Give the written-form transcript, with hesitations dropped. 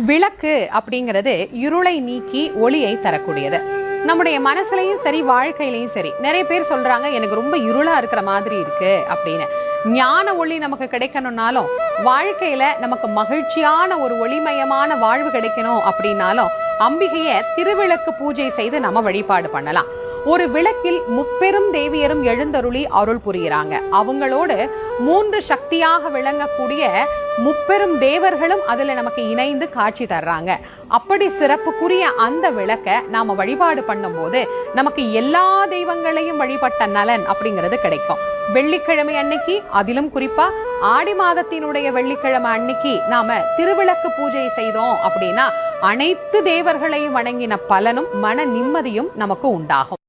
விளக்கு அப்படிங்கிறது இருளை நீக்கி ஒளியை தரக்கூடியது. நம்முடைய மனசுலயும் சரி, வாழ்க்கையிலையும் சரி, நிறைய பேர் சொல்றாங்க எனக்கு ரொம்ப இருளா இருக்கிற மாதிரி இருக்கு அப்படின்னு. ஞான ஒளி நமக்கு கிடைக்கணும்னாலும், வாழ்க்கையில நமக்கு மகிழ்ச்சியான ஒரு ஒளிமயமான வாழ்வு கிடைக்கணும் அப்படின்னாலும் அம்பிகைய திருவிளக்கு பூஜை செய்து நம்ம வழிபாடு பண்ணலாம். ஒரு விளக்கில் முப்பெரும் தேவியரும் எழுந்தருளி அருள் புரிகிறாங்க. அவங்களோடு 3 சக்தியாக விளங்கக்கூடிய முப்பெரும் தேவர்களும் அதுல நமக்கு இணைந்து காட்சி தர்றாங்க. அப்படி சிறப்புக்குரிய அந்த விளக்க நாம வழிபாடு பண்ணும் போது நமக்கு எல்லா தெய்வங்களையும் வழிபட்ட நலன் அப்படிங்கிறது கிடைக்கும். வெள்ளிக்கிழமை அன்னைக்கு, அதிலும் குறிப்பா ஆடி மாதத்தினுடைய வெள்ளிக்கிழமை அன்னைக்கு நாம திருவிளக்கு பூஜை செய்தோம் அப்படின்னா அனைத்து தேவர்களையும் வணங்கின பலனும் மன நிம்மதியும் நமக்கு உண்டாகும்.